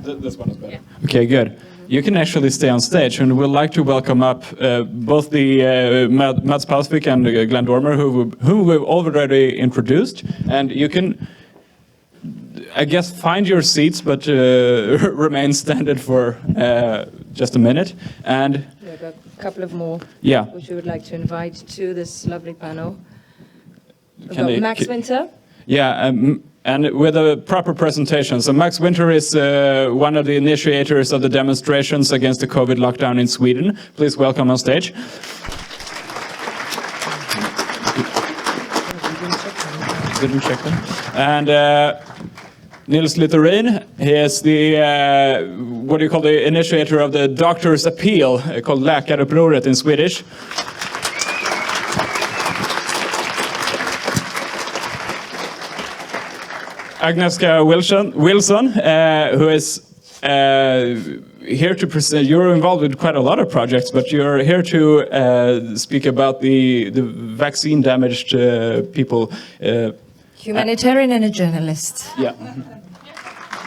This one is better. Yeah. Okay, good. You can actually stay on stage, and we'd like to welcome up both the Mats Palsvik and Glenn Dormer, who we've already introduced. And you can, I guess, find your seats, but remain standing for just a minute. And we have a couple of more, which we would like to invite to this lovely panel. We've got Max Winter. Yeah, and with a proper presentation. So Max Winter is one of the initiators of the demonstrations against the COVID lockdown in Sweden. Please welcome on stage. Didn't check them. And Nils Littorin, he is the, what do you call, the initiator of the Doctors' Appeal, called Läkarupproret in Swedish. Agnieszka Wilson, who is here to present. You're involved with quite a lot of projects, but you're here to speak about the vaccine-damaged people. Humanitarian and a journalist. Yeah.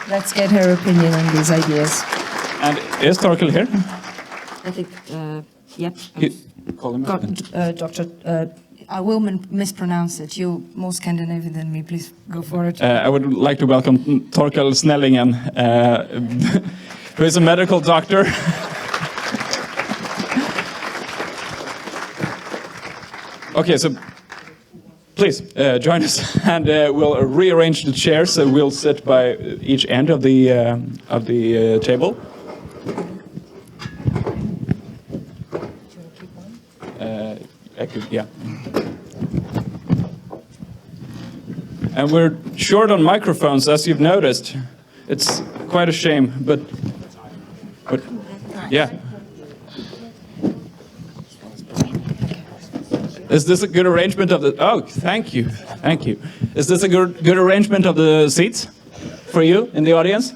Let's get her opinion on these ideas. And is Torkel here? I think, yep. Call him. Dr. I will mispronounce it. You're more Scandinavian than me. Please go for it. I would like to welcome Torkel Snellingen, who is a medical doctor. Okay, so please join us, and we'll rearrange the chairs. So we'll sit by each end of the table. I could, yeah. And we're short on microphones, as you've noticed. It's quite a shame, but yeah. Is this a good arrangement of the? Oh, thank you. Is this a good arrangement of the seats for you in the audience?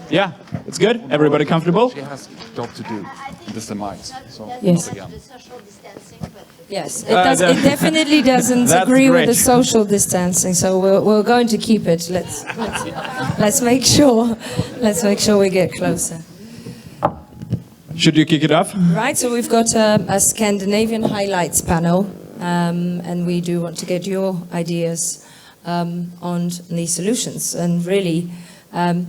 Yeah, it's good. Everybody comfortable? She has a job to do. This is the mic. So yes. Yes, it definitely doesn't agree with the social distancing. So we're going to keep it. Let's make sure. Let's make sure we get closer. Should you kick it off? Right. So we've got a Scandinavian highlights panel, and we do want to get your ideas on these solutions. And really,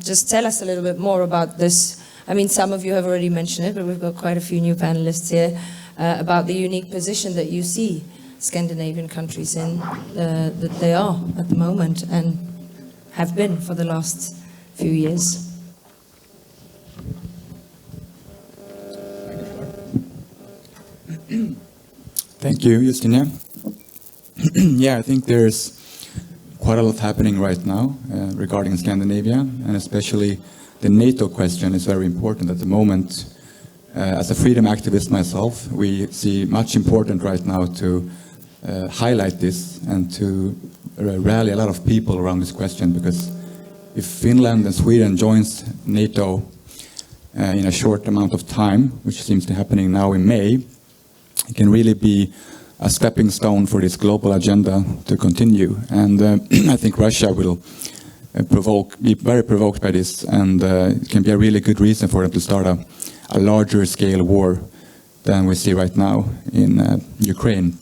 just tell us a little bit more about this. I mean, some of you have already mentioned it, but we've got quite a few new panelists here. About the unique position that you see Scandinavian countries in, that they are at the moment and have been for the last few years. Thank you, Justina. Yeah, I think there's quite a lot happening right now regarding Scandinavia, and especially the NATO question is very important at the moment. As a freedom activist myself, we see much important right now to highlight this and to rally a lot of people around this question, because if Finland and Sweden joins NATO in a short amount of time, which seems to be happening now in May, it can really be a stepping stone for this global agenda to continue. And I think Russia will be very provoked by this, and it can be a really good reason for them to start a larger scale war than we see right now in Ukraine.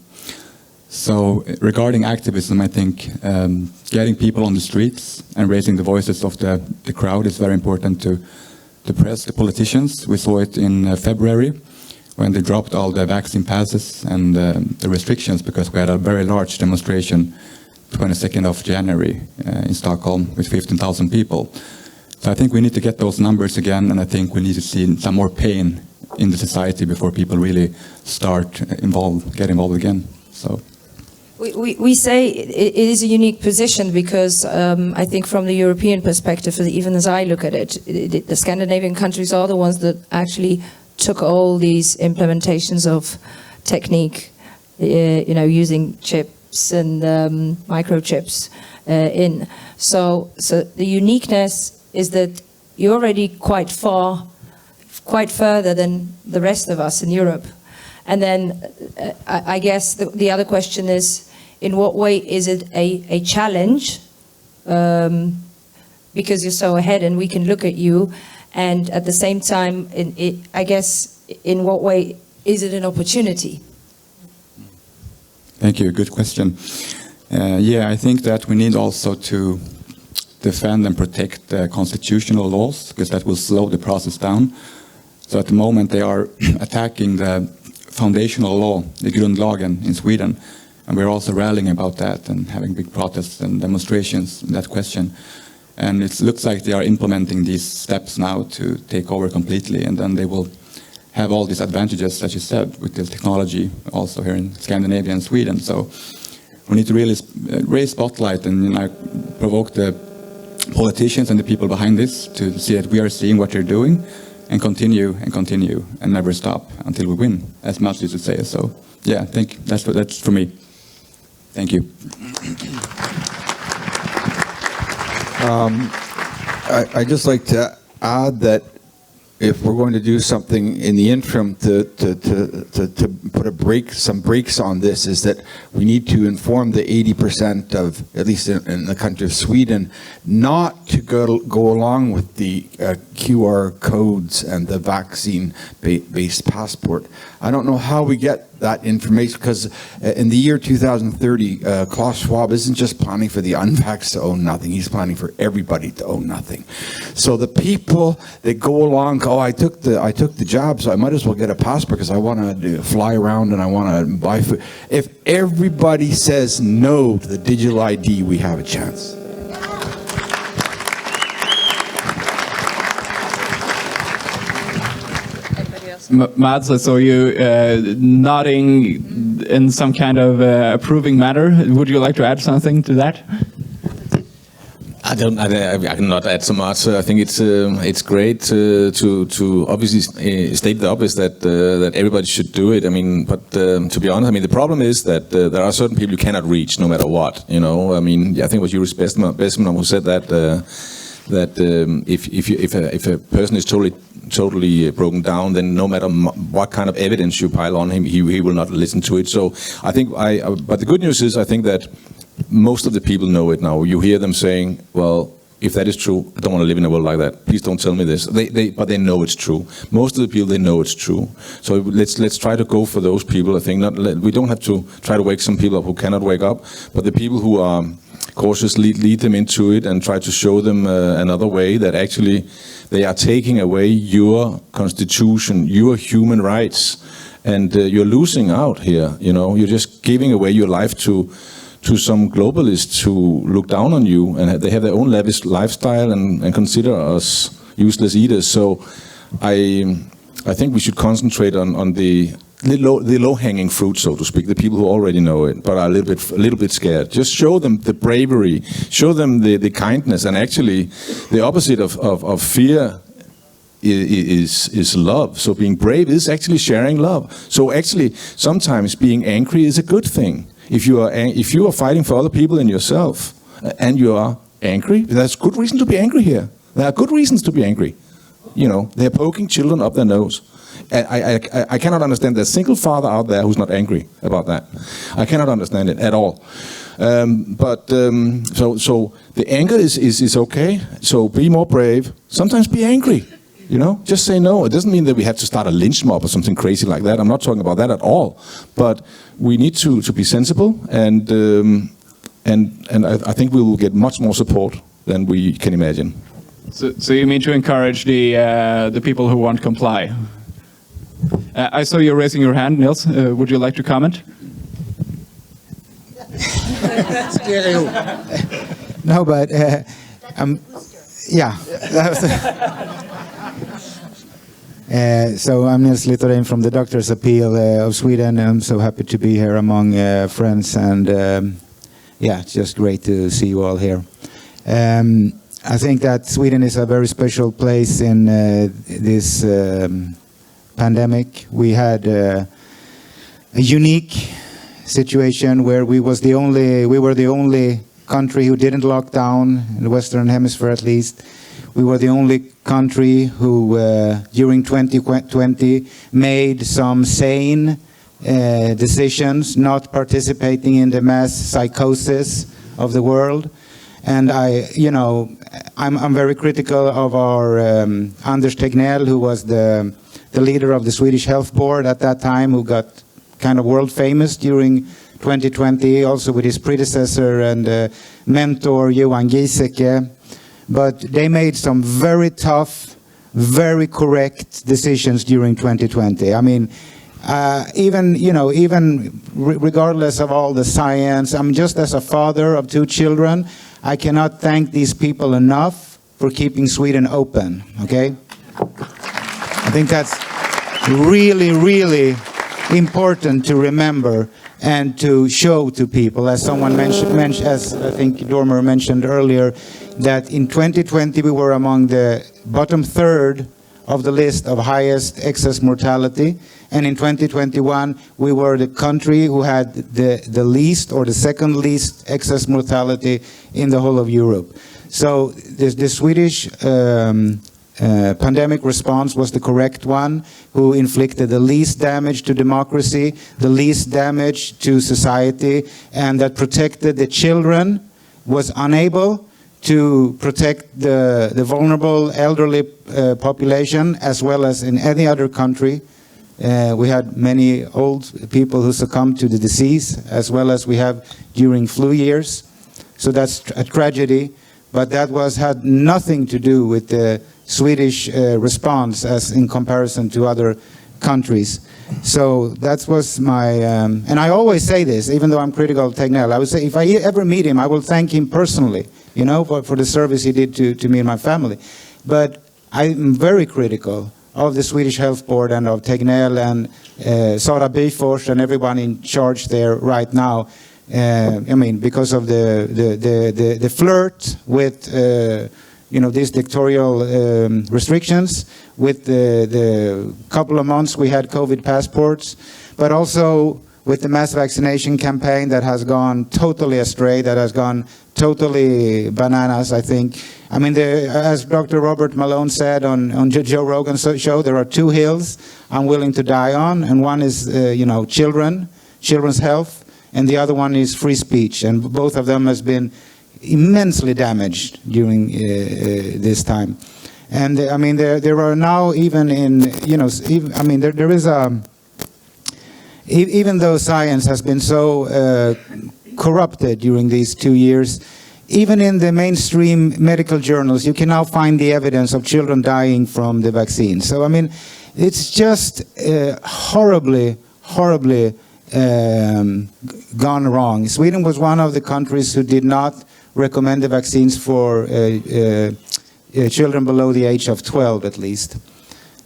So regarding activism, I think getting people on the streets and raising the voices of the crowd is very important to press the politicians. We saw it in February when they dropped all the vaccine passes and the restrictions, because we had a very large demonstration 22nd of January in Stockholm with 15,000 people. So I think we need to get those numbers again, and I think we need to see some more pain in the society before people really start get involved again. So we say it is a unique position because I think from the European perspective, even as I look at it, the Scandinavian countries are the ones that actually took all these implementations of technique, using chips and microchips in. So the uniqueness is that you're already quite further than the rest of us in Europe. And then I guess the other question is, in what way is it a challenge? Because you're so ahead and we can look at you And at the same time, I guess, in what way is it an opportunity? Thank you. Good question. Yeah, I think that we need also to defend and protect the constitutional laws, because that will slow the process down. So at the moment they are attacking the foundational law, the Grundlagen in Sweden, and we're also rallying about that and having big protests and demonstrations on that question. And it looks like they are implementing these steps now to take over completely, and then they will have all these advantages, as you said, with the technology also here in Scandinavia and Sweden. So we need to really raise spotlight and provoke the politicians and the people behind this to see that we are seeing what they're doing, and continue and never stop until we win, as much as you say. So yeah, I think that's for me. Thank you. I'd just like to add that if we're going to do something in the interim to put some brakes on this, is that we need to inform the 80% of, at least in the country of Sweden, not to go along with the QR codes and the vaccine-based passport. I don't know how we get that information, because in the year 2030, Klaus Schwab isn't just planning for the unvaxxed to own nothing, he's planning for everybody to own nothing. So the people that go along, oh, I took the job, so I might as well get a passport because I want to fly around and I want to buy food. If everybody says no to the digital ID, we have a chance. Mads, I saw you nodding in some kind of approving manner. Would you like to add something to that? I cannot add so much. I think it's great to obviously state the obvious that everybody should do it. I mean, but to be honest, I mean, the problem is that there are certain people you cannot reach no matter what. You know, I mean, I think it was Juris Bestman who said that if a person is totally broken down, then no matter what kind of evidence you pile on him, he will not listen to it. So I think but the good news is, I think that most of the people know it now. You hear them saying, well, if that is true, I don't want to live in a world like that. Please don't tell me this. But they know it's true. Most of the people, they know it's true. So let's try to go for those people. I think we don't have to try to wake some people up who cannot wake up, but the people who are cautious, lead them into it and try to show them another way, that actually they are taking away your constitution, your human rights, and you're losing out here. You know, you're just giving away your life to some globalists who look down on you, and they have their own lavish lifestyle and consider us useless eaters. So I think we should concentrate on the low-hanging fruit, so to speak, the people who already know it but are a little bit scared. Just show them the bravery, show them the kindness, and actually the opposite of fear is love. So being brave is actually sharing love. So actually sometimes being angry is a good thing. If you are fighting for other people and yourself, and you are angry, there's good reason to be angry here. There are good reasons to be angry. You know, they're poking children up their nose. I cannot understand there's a single father out there who's not angry about that. I cannot understand it at all. So the anger is okay. So be more brave. Sometimes be angry. You know, just say no. It doesn't mean that we have to start a lynch mob or something crazy like that. I'm not talking about that at all. But we need to be sensible, and I think we will get much more support than we can imagine. So you mean to encourage the people who won't comply? I saw you raising your hand, Nils. Would you like to comment? No, but yeah. So I'm Nils Littorin from the Doctors' Appeal of Sweden. I'm so happy to be here among friends, and yeah, it's just great to see you all here. I think that Sweden is a very special place in this pandemic. We had a unique situation where we were the only country who didn't lock down, in the Western Hemisphere at least. We were the only country who, during 2020, made some sane decisions, not participating in the mass psychosis of the world. And I'm very critical of our Anders Tegnell, who was the leader of the Swedish Health Board at that time, who got kind of world famous during 2020, also with his predecessor and mentor Johan Giesecke. But they made some very tough, very correct decisions during 2020. I mean, even regardless of all the science, I'm just as a father of 2 children, I cannot thank these people enough for keeping Sweden open, okay? I think that's really, really important to remember and to show to people, as someone mentioned, as I think Dormer mentioned earlier, that in 2020 we were among the bottom third of the list of highest excess mortality, and in 2021 we were the country who had the least or the second least excess mortality in the whole of Europe. So the Swedish pandemic response was the correct one, who inflicted the least damage to democracy, the least damage to society, and that protected the children, was unable to protect the vulnerable elderly population, as well as in any other country. We had many old people who succumbed to the disease, as well as we have during flu years. So that's a tragedy, but that had nothing to do with the Swedish response as in comparison to other countries. So that was my, and I always say this, even though I'm critical of Tegnell, I would say if I ever meet him, I will thank him personally, you know, for the service he did to me and my family. But I'm very critical of the Swedish Health Board and of Tegnell and Sara Byfors and everyone in charge there right now. I mean, because of the flirt with these dictatorial restrictions, with the couple of months we had COVID passports, but also with the mass vaccination campaign that has gone totally astray, that has gone totally bananas, I think. I mean, as Dr. Robert Malone said on Joe Rogan's show, there are 2 hills I'm willing to die on, and one is, children's health, and the other one is free speech, and both of them has been immensely damaged during this time. And I mean, there are now even in, there is a, even though science has been so corrupted during these 2 years, even in the mainstream medical journals, you can now find the evidence of children dying from the vaccine. So, I mean, it's just horribly, horribly gone wrong. Sweden was one of the countries who did not recommend the vaccines for children below the age of 12, at least.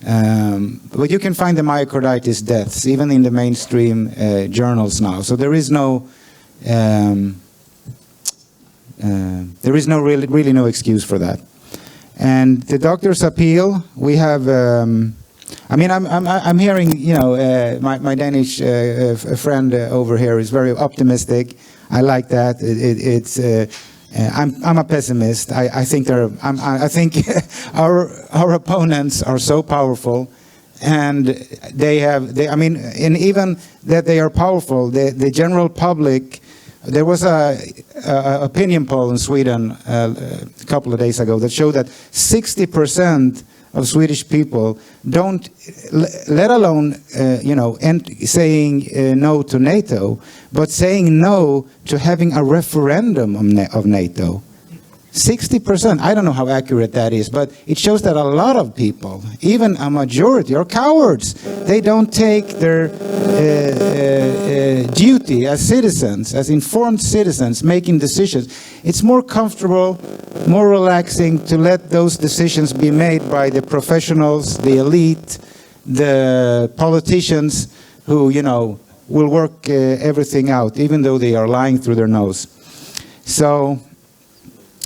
But you can find the myocarditis deaths even in the mainstream journals now. So there is no really no excuse for that. And the doctor's appeal, we have. I mean, I'm hearing, my Danish friend over here is very optimistic. I like that. I'm a pessimist. I think our opponents are so powerful, and and even that they are powerful, the general public. There was a opinion poll in Sweden a couple of days ago that showed that 60% of Swedish people don't, let alone saying no to NATO, but saying no to having a referendum of NATO. 60%. I don't know how accurate that is, but it shows that a lot of people, even a majority, are cowards. They don't take their duty as citizens, as informed citizens, making decisions. It's more comfortable, more relaxing to let those decisions be made by the professionals, the elite, the politicians who, will work everything out, even though they are lying through their nose. So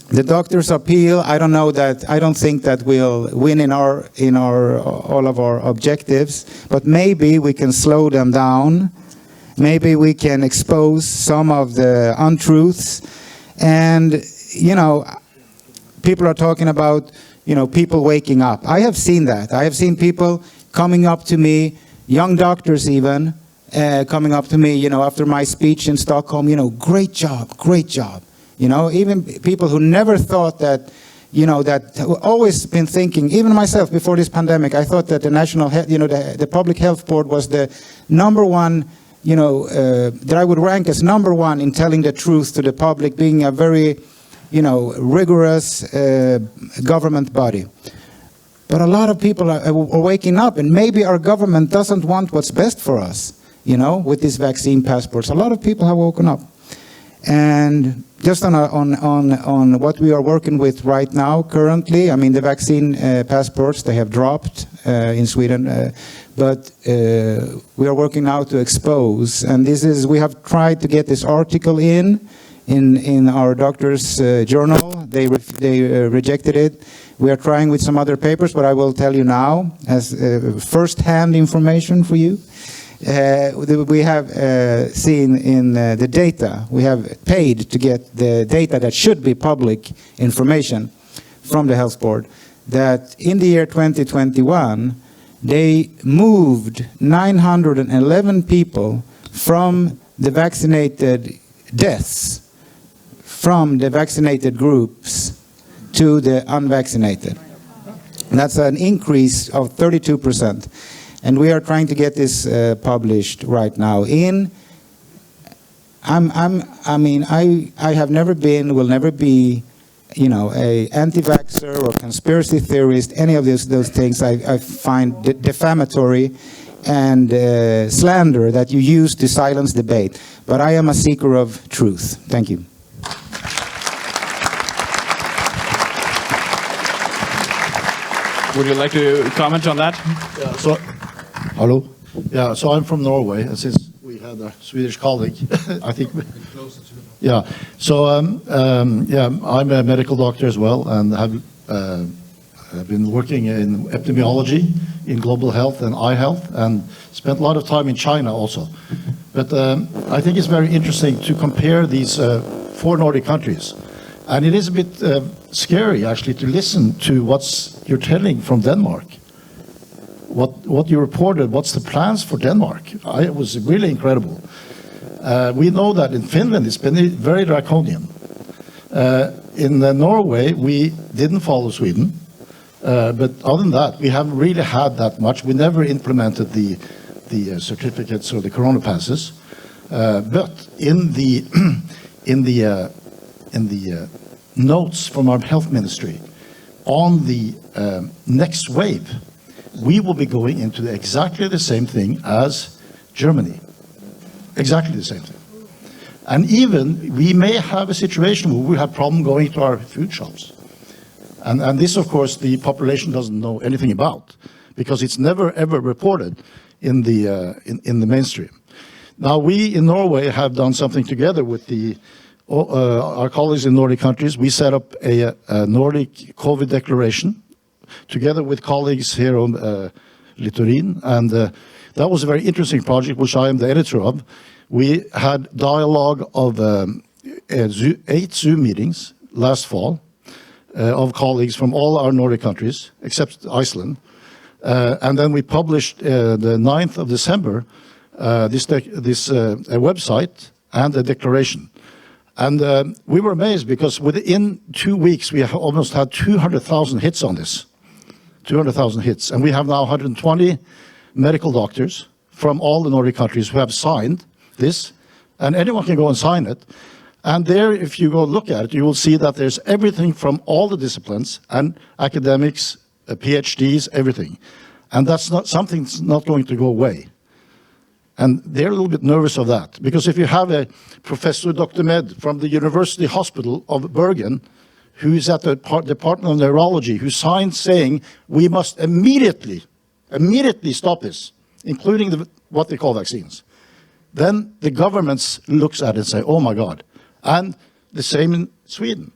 the doctor's appeal, I don't think that we'll win in all of our objectives, but maybe we can slow them down. Maybe we can expose some of the untruths. And, people are talking about, people waking up. I have seen that. I have seen people coming up to me, young doctors even, coming up to me, after my speech in Stockholm, great job, great job. You know, even people who never thought that, you know, that always been thinking, even myself before this pandemic, I thought that the National Health, you know, the Public Health Board was the number one, you know, that I would rank as number one in telling the truth to the public, being a very, you know, rigorous government body. But a lot of people are waking up, and maybe our government doesn't want what's best for us, you know, with these vaccine passports. A lot of people have woken up. And just on what we are working with right now, currently, I mean, the vaccine passports, they have dropped in Sweden, but we are working now to expose, and this is, we have tried to get this article in our doctor's journal. They rejected it. We are trying with some other papers, but I will tell you now, as first-hand information for you. We have seen in the data, we have paid to get the data that should be public information from the Health Board, that in the year 2021, they moved 911 people from the vaccinated deaths, from the vaccinated groups to the unvaccinated. And that's an increase of 32%. And we are trying to get this published right now. I mean, I have never been, will never be, you know, a anti-vaxxer or conspiracy theorist. Any of those things I find defamatory and slander that you use to silence debate. But I am a seeker of truth. Thank you. Would you like to comment on that? Yeah, so, hello. Yeah, so I'm from Norway, and since we had a Swedish colleague, I think. Yeah. So yeah, I'm a medical doctor as well, and have been working in epidemiology, in global health and eye health, and spent a lot of time in China also. But I think it's very interesting to compare these 4 Nordic countries. And it is a bit scary, actually, to listen to what you're telling from Denmark. What you reported, what's the plans for Denmark? It was really incredible. We know that in Finland it's been very draconian. In Norway, we didn't follow Sweden. But other than that, we haven't really had that much. We never implemented the certificates or the corona passes. But in the notes from our health ministry on the next wave, we will be going into exactly the same thing as Germany. Exactly the same thing. And even we may have a situation where we have problem going to our food shops. And this, of course, the population doesn't know anything about, because it's never ever reported in the mainstream. Now, we in Norway have done something together with our colleagues in Nordic countries. We set up a Nordic COVID declaration together with colleagues here on Littorin, and that was a very interesting project, which I am the editor of. We had dialogue of 8 Zoom meetings last fall of colleagues from all our Nordic countries, except Iceland. And then we published the 9th of December this website and a declaration. And we were amazed, because within 2 weeks we almost had 200,000 hits on this. 200,000 hits. And we have now 120 medical doctors from all the Nordic countries who have signed this. And anyone can go and sign it. And there, if you go look at it, you will see that there's everything from all the disciplines and academics, PhDs, everything. And that's not something that's not going to go away. And they're a little bit nervous of that, because if you have a Professor Dr. Med from the University Hospital of Bergen, who is at the Department of Neurology, who signed saying we must immediately stop this, including what they call vaccines, then the governments looks at it and say, oh my God. And the same in Sweden,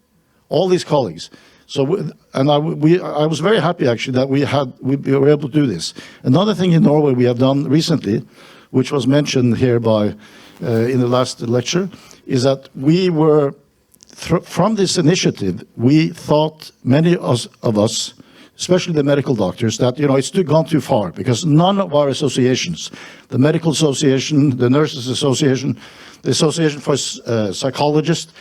all these colleagues. So, and I was very happy actually that we were able to do this. Another thing in Norway we have done recently, which was mentioned here by in the last lecture, is that we were from this initiative. We thought, many of us, especially the medical doctors, that it's gone too far, because none of our associations, the Medical Association, the Nurses Association, the Association for Psychologists,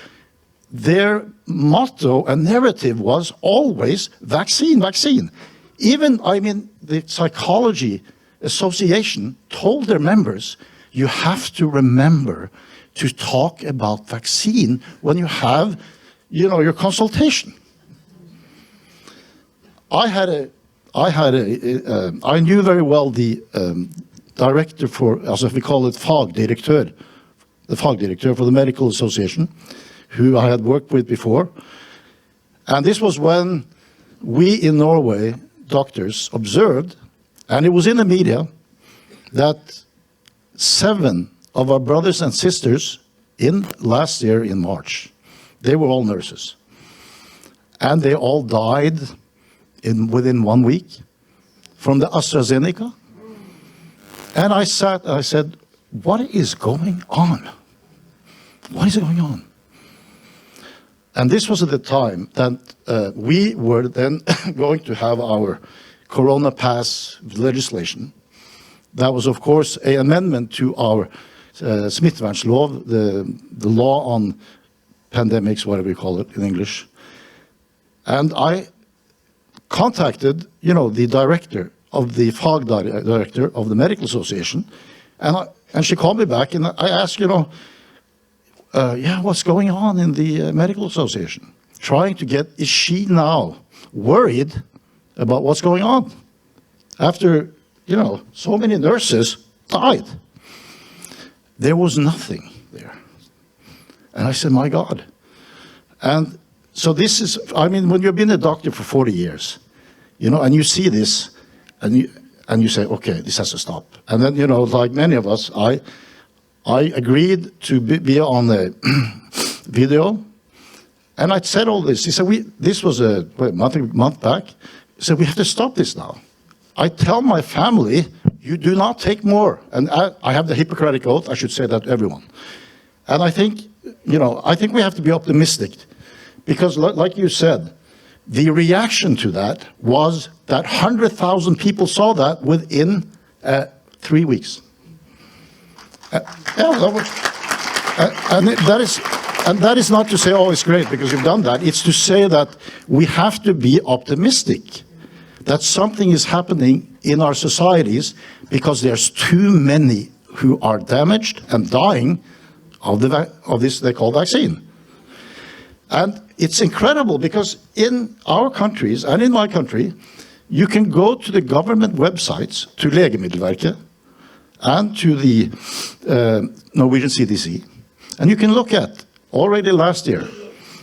their motto and narrative was always vaccine, vaccine. Even, I mean, the Psychology Association told their members, you have to remember to talk about vaccine when you have, you know, your consultation. I knew very well the director for, as we call it, fagdirektør, the fagdirektør for the Medical Association, who I had worked with before. And this was when we in Norway, doctors, observed, and it was in the media, that 7 of our brothers and sisters in last year in March, they were all nurses. And they all died within 1 week from the AstraZeneca. And I said, what is going on? What is going on? And this was at the time that we were then going to have our Corona Pass legislation. That was, of course, an amendment to our smittevernlov, the law on pandemics, whatever you call it in English. And I contacted, you know, the director of the fagdirector of the Medical Association, and she called me back, and I asked, you know, yeah, what's going on in the Medical Association? Trying to get, is she now worried about what's going on? After, you know, so many nurses died. There was nothing there. And I said, my God. And so this is, I mean, when you've been a doctor for 40 years, you know, and you see this, and you say, okay, this has to stop. And then, you know, like many of us, I agreed to be on the video, and I said all this. He said, this was a month back. He said, we have to stop this now. I tell my family, you do not take more. And I have the Hippocratic Oath, I should say that to everyone. And I think, you know, I think we have to be optimistic, because like you said, the reaction to that was that 100,000 people saw that within 3 weeks. And that is not to say, oh, it's great because you've done that. It's to say that we have to be optimistic that something is happening in our societies, because there's too many who are damaged and dying of this they call vaccine. And it's incredible, because in our countries and in my country, you can go to the government websites, to Legemiddelverket and to the Norwegian CDC, and you can look at already last year.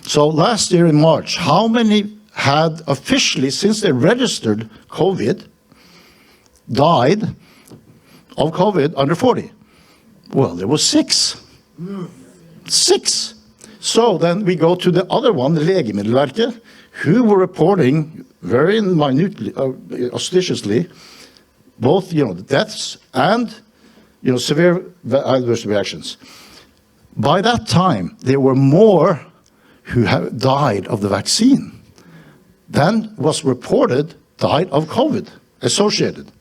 So last year in March, how many had officially, since they registered COVID, died of COVID under 40? Well, there was 6. 6. So then we go to the other one, the Legemiddelverket, who were reporting very minutely, auspiciously, both, you know, the deaths and, you know, severe adverse reactions. By that time, there were more who have died of the vaccine than was reported died of COVID associated.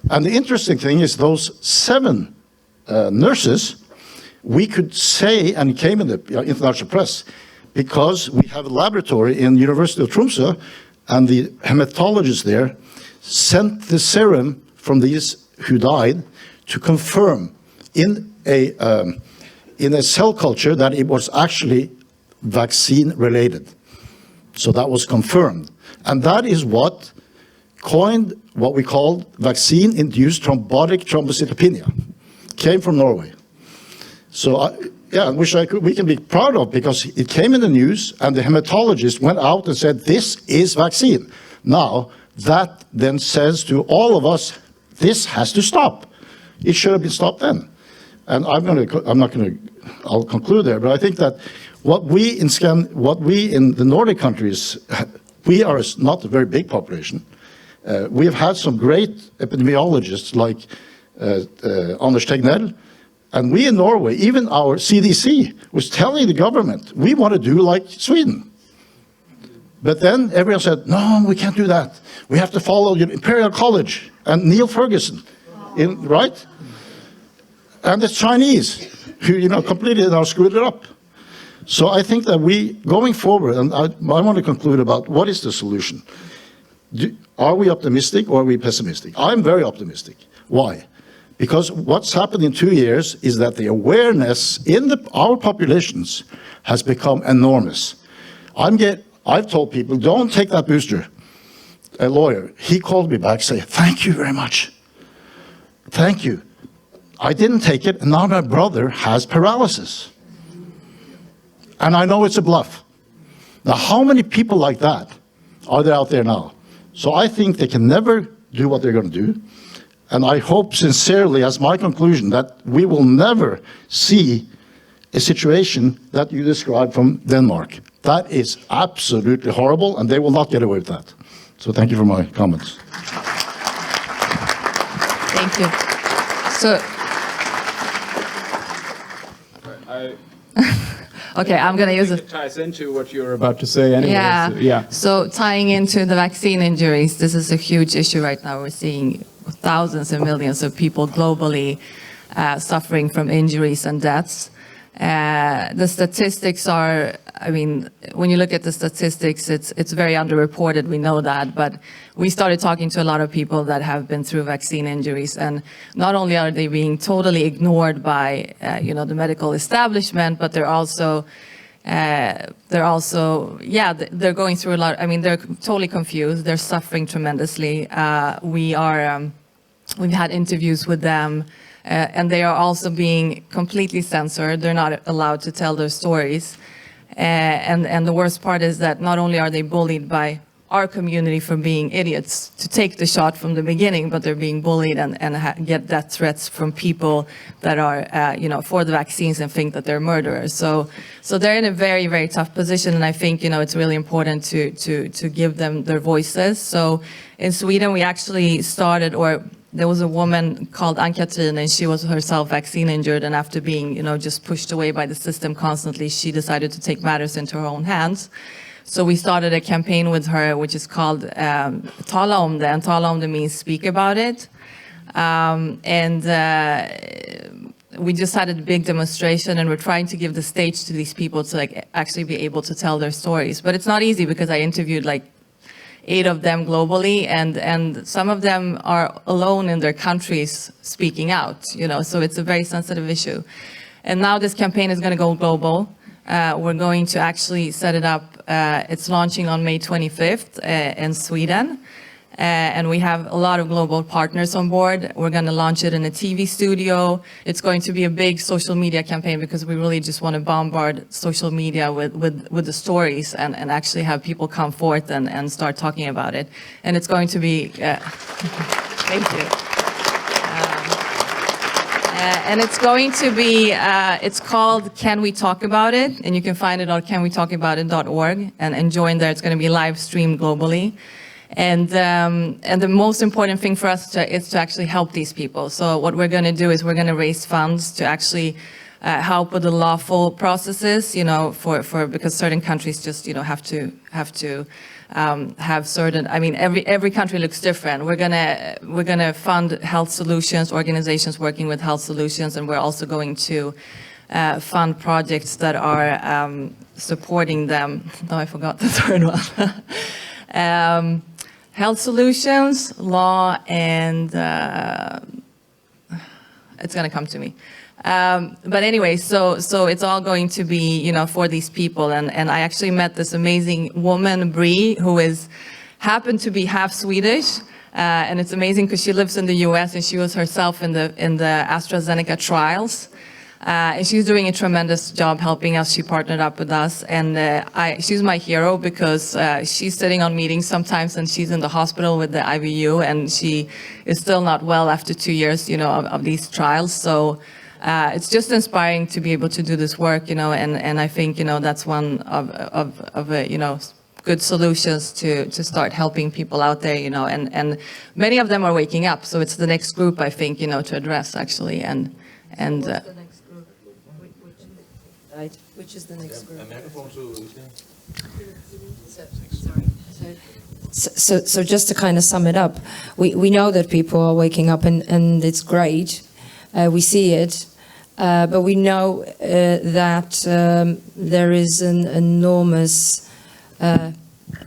And the interesting thing is those 7 nurses, we could say, and it came in the international press, because we have a laboratory in the University of Tromsø, and the hematologist there sent the serum from these who died to confirm in a cell culture that it was actually vaccine related. So that was confirmed. And that is what coined what we called vaccine-induced thrombotic thrombocytopenia. Came from Norway. So yeah, which we can be proud of, because it came in the news and the hematologist went out and said, this is vaccine. Now, that then says to all of us, this has to stop. It should have been stopped then. And I'll conclude there, but I think that what we in the Nordic countries, we are not a very big population. We have had some great epidemiologists like Anders Tegnell, and we in Norway, even our CDC, was telling the government, we want to do like Sweden. But then everyone said, no, we can't do that. We have to follow Imperial College and Neil Ferguson, right? And the Chinese, who, you know, completely now screwed it up. So I think that going forward, and I want to conclude about what is the solution. Are we optimistic or are we pessimistic? I'm very optimistic. Why? Because what's happened in 2 years is that the awareness in our populations has become enormous. I've told people, don't take that booster. A lawyer, he called me back, saying, thank you very much. Thank you. I didn't take it, and now my brother has paralysis. And I know it's a bluff. Now, how many people like that are there out there now? So I think they can never do what they're going to do. And I hope sincerely, as my conclusion, that we will never see a situation that you described from Denmark. That is absolutely horrible, and they will not get away with that. So thank you for my comments. Thank you. So, okay, I'm going to use it. It ties into what you're about to say anyway. Yeah. So tying into the vaccine injuries, this is a huge issue right now. We're seeing thousands and millions of people globally suffering from injuries and deaths. The statistics are, I mean, when you look at the statistics, it's very underreported, we know that, but we started talking to a lot of people that have been through vaccine injuries, and not only are they being totally ignored by, the medical establishment, but they're also, they're going through a lot, I mean, they're totally confused, they're suffering tremendously. We've had interviews with them, and they are also being completely censored. They're not allowed to tell their stories. And the worst part is that not only are they bullied by our community for being idiots to take the shot from the beginning, but they're being bullied and get death threats from people that are, for the vaccines and think that they're murderers. So they're in a very, very tough position, and I think, it's really important to give them their voices. So in Sweden, we actually started, there was a woman called Ann-Katrin, and she was herself vaccine injured, and after being, just pushed away by the system constantly, she decided to take matters into her own hands. So we started a campaign with her, which is called Tala om det, and Tala om det means speak about it. We just had a big demonstration, and we're trying to give the stage to these people to actually be able to tell their stories. But it's not easy because I interviewed 8 of them globally, and some of them are alone in their countries speaking out, so it's a very sensitive issue. And now this campaign is going to go global. We're going to actually set it up. It's launching on May 25th in Sweden. And we have a lot of global partners on board. We're going to launch it in a TV studio. It's going to be a big social media campaign because we really just want to bombard social media with the stories and actually have people come forth and start talking about it. And it's going to be, thank you. And it's going to be, it's called Can We Talk About It? And you can find it on canwetalkaboutit.org and join there. It's going to be live streamed globally. And the most important thing for us is to actually help these people. So what we're going to do is we're going to raise funds to actually help with the lawful processes, because certain countries just, have to have certain. I mean, every country looks different. We're gonna fund health solutions, organizations working with health solutions, and we're also going to fund projects that are supporting them. Oh, I forgot the third one. Health solutions, law, and it's going to come to me. But anyway, so it's all going to be, for these people. And I actually met this amazing woman, Bree, who happened to be half Swedish. And it's amazing because she lives in the US, and she was herself in the AstraZeneca trials. And she's doing a tremendous job helping us. She partnered up with us, and she's my hero because she's sitting on meetings sometimes, and she's in the hospital with the IVU, and she is still not well after 2 years, of these trials. So it's just inspiring to be able to do this work, and I think, that's one of good solutions to start helping people out there, and many of them are waking up. So it's the next group, I think, to address actually, and. Which is the next group? So just to kind of sum it up, we know that people are waking up, and it's great. We see it. But we know that there is an enormous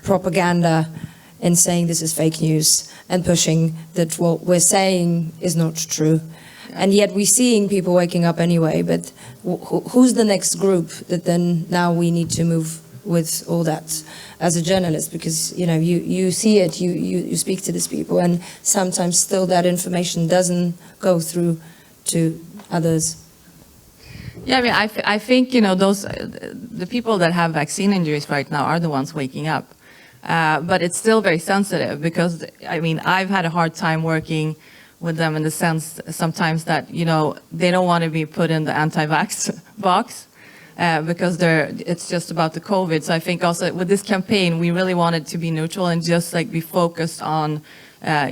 propaganda in saying this is fake news and pushing that what we're saying is not true. And yet we're seeing people waking up anyway, but who's the next group that then now we need to move with all that as a journalist? Because, you know, you see it, you speak to these people, and sometimes still that information doesn't go through to others. Yeah, I mean, I think, you know, the people that have vaccine injuries right now are the ones waking up. But it's still very sensitive because, I mean, I've had a hard time working with them in the sense sometimes that, you know, they don't want to be put in the anti-vax box because it's just about the COVID. So I think also with this campaign, we really wanted to be neutral and just like be focused on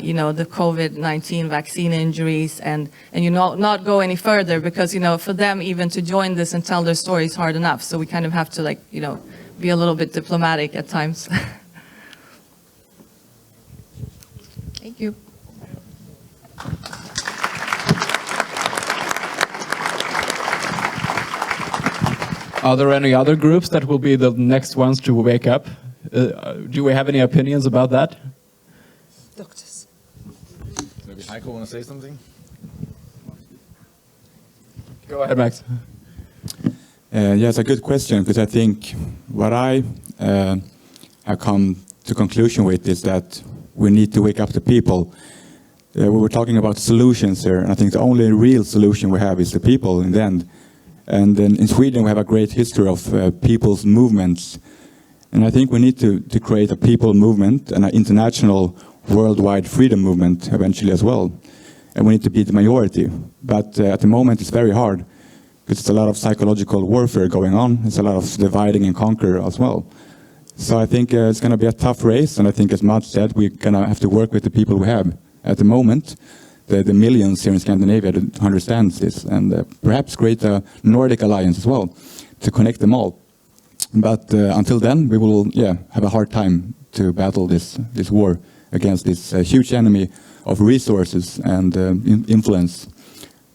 you know, the COVID-19 vaccine injuries and you know, not go any further because, you know, for them even to join this and tell their story is hard enough. So we kind of have to, like, you know, be a little bit diplomatic at times. Thank you. Are there any other groups that will be the next ones to wake up? Do we have any opinions about that? Doctors. Maybe Heiko want to say something? Go ahead, Max. Yeah, it's a good question, because I think what I have come to conclusion with is that we need to wake up the people. We were talking about solutions here, and I think the only real solution we have is the people in the end. And then in Sweden we have a great history of people's movements. And I think we need to create a people movement and an international worldwide freedom movement eventually as well. And we need to be the majority. But at the moment it's very hard, because it's a lot of psychological warfare going on. It's a lot of dividing and conquer as well. So I think it's going to be a tough race, and I think, as Mats said, we're going to have to work with the people we have at the moment, the millions here in Scandinavia that understands this, and perhaps create a Nordic alliance as well to connect them all. But until then, we will have a hard time to battle this war against this huge enemy of resources and influence.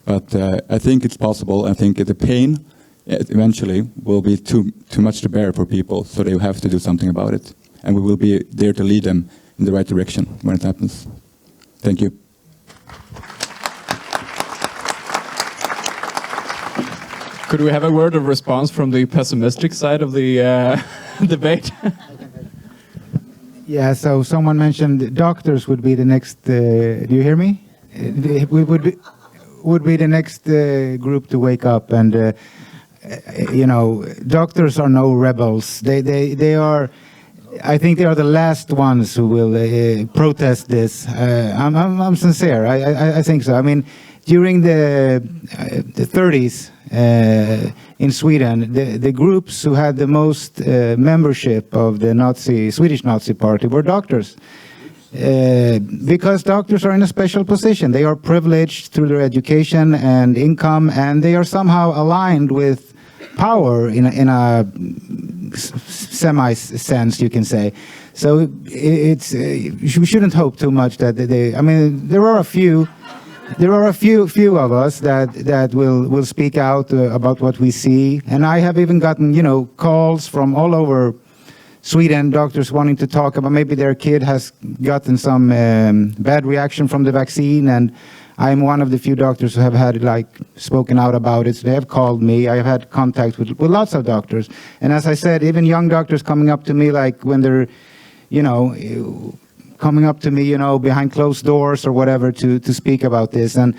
But I think it's possible. I think the pain eventually will be too much to bear for people, so they have to do something about it. And we will be there to lead them in the right direction when it happens. Thank you. Could we have a word of response from the pessimistic side of the debate? Yeah, so someone mentioned doctors would be the next, do you hear me? Would be the next group to wake up, and you know, doctors are no rebels. They are, I think they are the last ones who will protest this. I'm sincere, I think so. I mean, during the 30s in Sweden, the groups who had the most membership of the Swedish Nazi party were doctors. Because doctors are in a special position. They are privileged through their education and income, and they are somehow aligned with power in a semi-sense, you can say. So it's we shouldn't hope too much that they. I mean, there are a few of us that will speak out about what we see, and I have even gotten, you know, calls from all over Sweden, doctors wanting to talk about maybe their kid has gotten some bad reaction from the vaccine, and I'm one of the few doctors who have had spoken out about it. So they have called me. I have had contact with lots of doctors, and as I said, even young doctors coming up to me, like when they're, you know, coming up to me, you know, behind closed doors or whatever to speak about this, and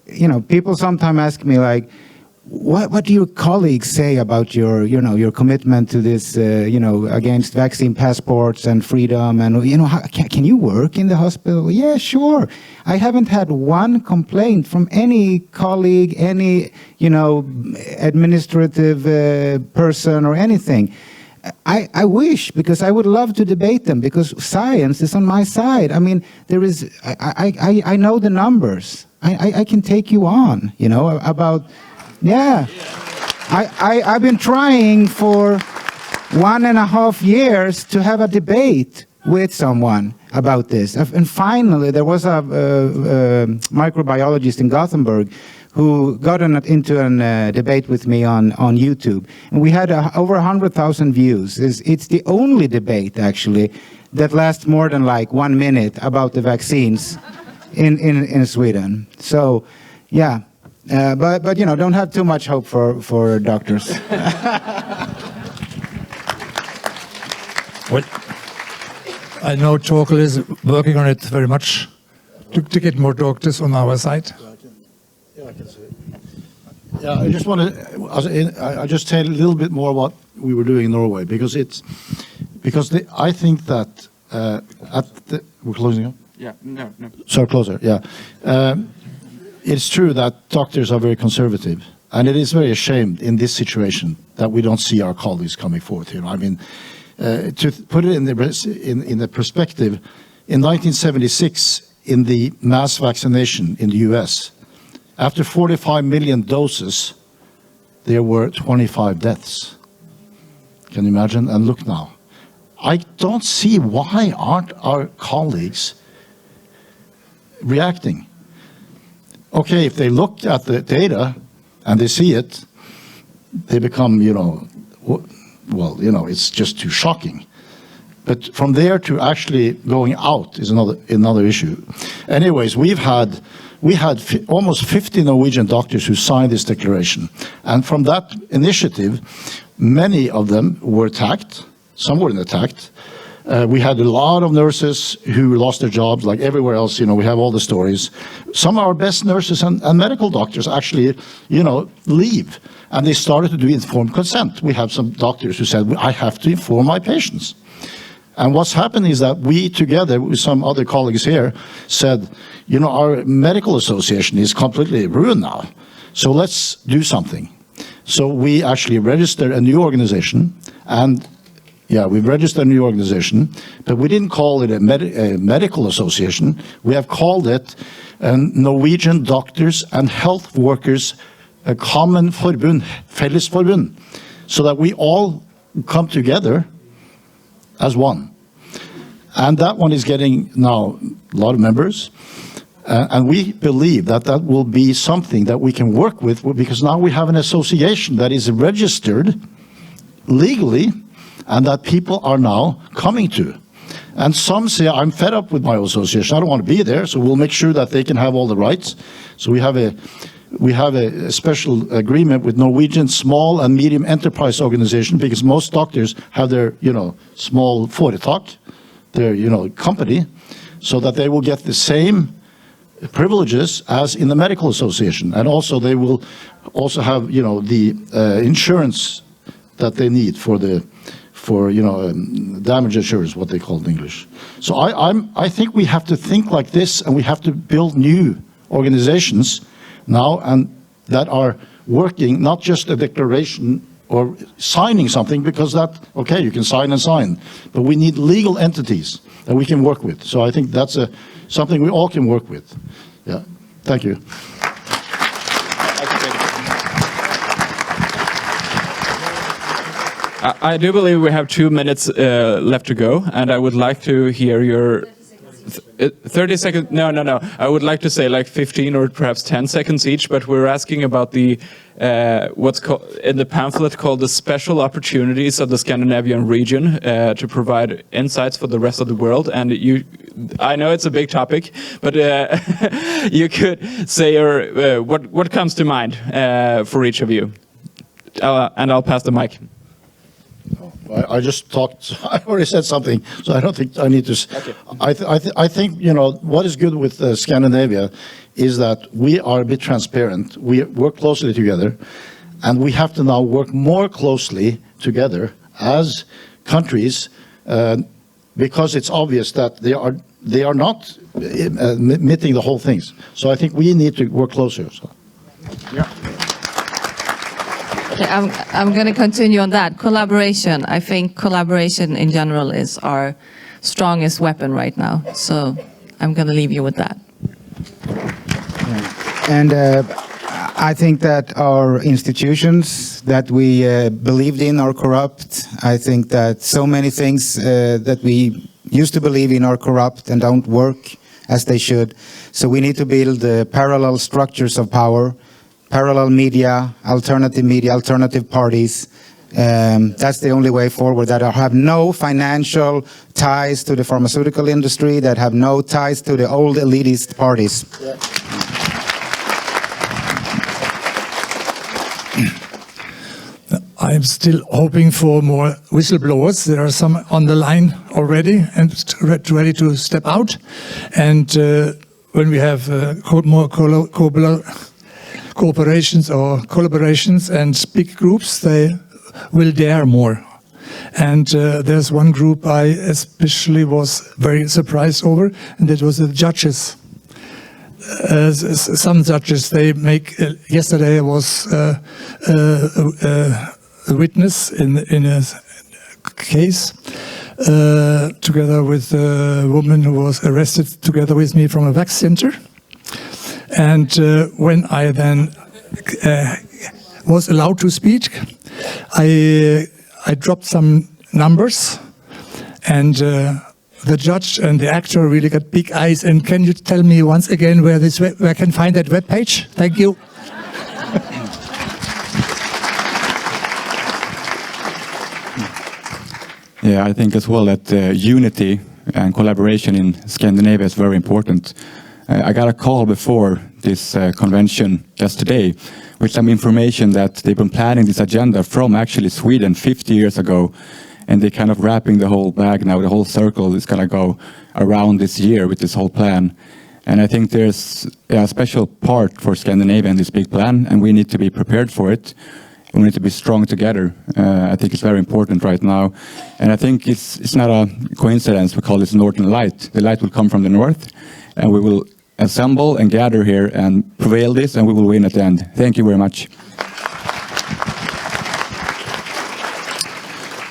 you know, people sometimes ask me like, what do your colleagues say about your commitment to this, you know, against vaccine passports and freedom, and, you know, can you work in the hospital? Yeah, sure. I haven't had one complaint from any colleague, any, you know, administrative person or anything. I wish, because I would love to debate them, because science is on my side. I mean, there is, I know the numbers. I can take you on, you know, about. Yeah, I've been trying for 1.5 years to have a debate with someone about this. And finally, there was a microbiologist in Gothenburg who got into a debate with me on YouTube. And we had over 100,000 views. It's the only debate, actually, that lasts more than like 1 minute about the vaccines in Sweden. So, yeah. But you know, don't have too much hope for doctors. Well, I know Torkel is working on it very much to get more doctors on our side. Yeah, I can see it. Yeah, I just want to. I just tell a little bit more what we were doing in Norway because I think that we're closing up. Yeah, no. So closer, yeah. It's true that doctors are very conservative, and it is very ashamed in this situation that we don't see our colleagues coming forward here. I mean, to put it in the perspective, in 1976, in the mass vaccination in the US, after 45 million doses, there were 25 deaths. Can you imagine? And look now. I don't see why aren't our colleagues reacting. Okay, if they look at the data and they see it, they become, you know, well, you know, it's just too shocking. But from there to actually going out is another issue. Anyways, we had almost 50 Norwegian doctors who signed this declaration. And from that initiative, many of them were attacked. Some weren't attacked. We had a lot of nurses who lost their jobs, like everywhere else. You know, we have all the stories. Some of our best nurses and medical doctors actually, you know, leave. And they started to do informed consent. We have some doctors who said, I have to inform my patients. And what's happened is that we, together with some other colleagues here, said, you know, our medical association is completely ruined now. So let's do something. So we actually registered a new organization, and yeah, we've registered a new organization, but we didn't call it a medical association. We have called it a Norwegian Doctors and Health Workers a common forbund, felles forbund, so that we all come together as one. And that one is getting now a lot of members. And we believe that that will be something that we can work with, because now we have an association that is registered legally and that people are now coming to. And some say, I'm fed up with my association, I don't want to be there, so we'll make sure that they can have all the rights. So we have a special agreement with Norwegian Small and Medium Enterprise Organization, because most doctors have their, you know, small foretak, their, you know, company, so that they will get the same privileges as in the medical association. And also they will also have, you know, the insurance that they need for you know, damage insurance, what they call it in English. So I think we have to think like this, and we have to build new organizations now, and that are working, not just a declaration or signing something, because that, okay, you can sign and sign, but we need legal entities that we can work with. So I think that's something we all can work with. Yeah, thank you. I do believe we have 2 minutes left to go, and I would like to hear your 30 seconds. No. I would like to say like 15 or perhaps 10 seconds each, but we're asking about the what's called in the pamphlet called the special opportunities of the Scandinavian region to provide insights for the rest of the world. And I know it's a big topic, but you could say what comes to mind for each of you, and I'll pass the mic. I just talked. I already said something, so I don't think I need to. Okay. I think, you know, what is good with Scandinavia is that we are a bit transparent. We work closely together, and we have to now work more closely together as countries, because it's obvious that they are not admitting the whole things. So I think we need to work closer. So. Yeah. Okay, I'm going to continue on that. Collaboration. I think collaboration in general is our strongest weapon right now. So I'm going to leave you with that. And I think that our institutions that we believed in are corrupt. I think that so many things that we used to believe in are corrupt and don't work as they should. So we need to build parallel structures of power parallel media, alternative parties. That's the only way forward, that have no financial ties to the pharmaceutical industry, that have no ties to the old elitist parties. Yeah. I'm still hoping for more whistleblowers. There are some on the line already and ready to step out. And when we have more cooperations or collaborations and big groups, they will dare more. And there's one group I especially was very surprised over, and that was the judges. Some judges, they make, yesterday I was a witness in a case together with a woman who was arrested together with me from a vaccine center. And when I then was allowed to speak, I dropped some numbers, and the judge and the actor really got big eyes. And can you tell me once again where I can find that web page? Thank you. Yeah, I think as well that unity and collaboration in Scandinavia is very important. I got a call before this convention just today with some information that they've been planning this agenda from actually Sweden 50 years ago, and they're kind of wrapping the whole bag now. The whole circle is going to go around this year with this whole plan. And I think there's a special part for Scandinavia in this big plan, and we need to be prepared for it. We need to be strong together. I think it's very important right now. And I think it's not a coincidence we call this Northern Light. The light will come from the north, and we will assemble and gather here and prevail this, and we will win at the end. Thank you very much.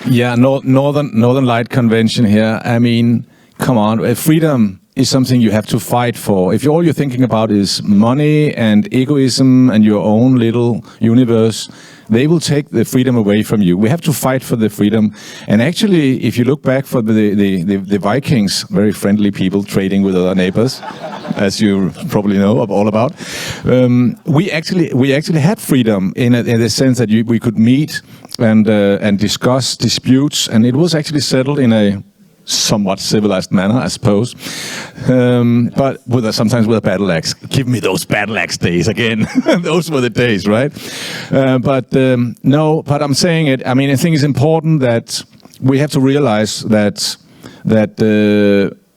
Yeah, Northern Light Convention here. I mean, come on, freedom is something you have to fight for. If all you're thinking about is money and egoism and your own little universe, they will take the freedom away from you. We have to fight for the freedom. And actually, if you look back for the Vikings, very friendly people trading with other neighbors, as you probably know all about, we actually had freedom in the sense that we could meet and discuss disputes, and it was actually settled in a somewhat civilized manner, I suppose, but sometimes with a battle axe. Give me those battle axe days again. Those were the days, right? No, but I'm saying it. I mean, I think it's important that we have to realize that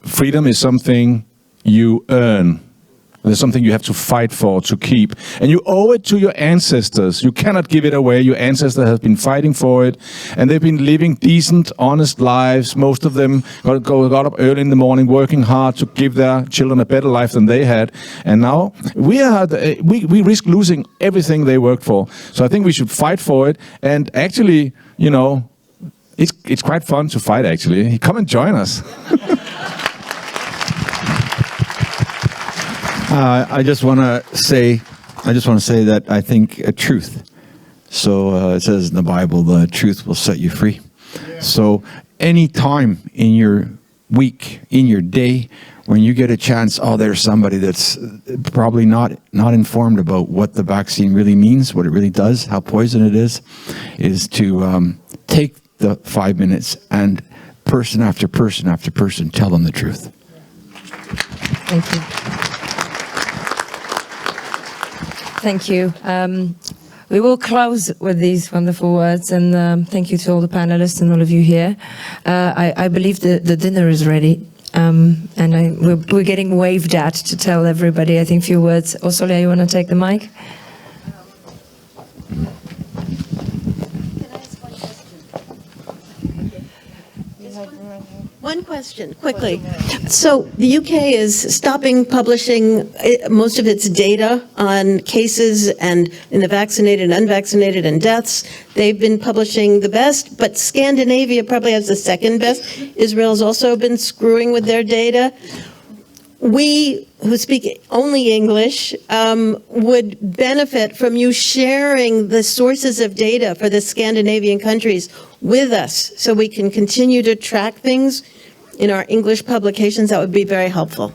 freedom is something you earn. There's something you have to fight for, to keep. And you owe it to your ancestors. You cannot give it away. Your ancestors have been fighting for it. And they've been living decent, honest lives. Most of them got up early in the morning, working hard to give their children a better life than they had. And now we risk losing everything they worked for. So I think we should fight for it. And actually, you know, it's quite fun to fight, actually. Come and join us. I just want to say that I think truth. So it says in the Bible, the truth will set you free. Yeah. So any time in your week, in your day, when you get a chance, there's somebody that's probably not informed about what the vaccine really means, what it really does, how poison it is to take the 5 minutes and person after person after person tell them the truth. Thank you. Thank you. We will close with these wonderful words, and thank you to all the panelists and all of you here. I believe the dinner is ready, and we're getting waved at to tell everybody, I think, a few words. Osolia, you want to take the mic? One question, quickly. So the UK is stopping publishing most of its data on cases and in the vaccinated and unvaccinated and deaths. They've been publishing the best, but Scandinavia probably has the second best. Israel's also been screwing with their data. We, who speak only English, would benefit from you sharing the sources of data for the Scandinavian countries with us so we can continue to track things in our English publications. That would be very helpful.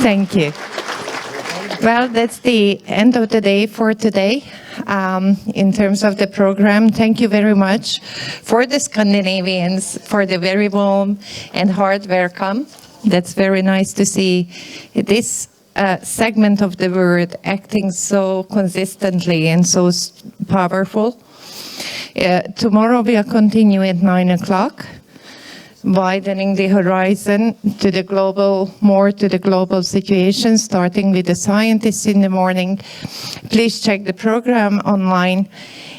Thank you. Well, that's the end of the day for today. In terms of the program, thank you very much for the Scandinavians for the very warm and hard welcome. That's very nice to see this segment of the world acting so consistently and so powerful. Tomorrow we'll continue at 9 o'clock. Widening the horizon to the global, more to the global situation, starting with the scientists in the morning. Please check the program online.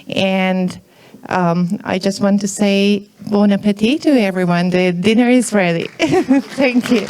And I just want to say bon appetit to everyone. The dinner is ready. Thank you.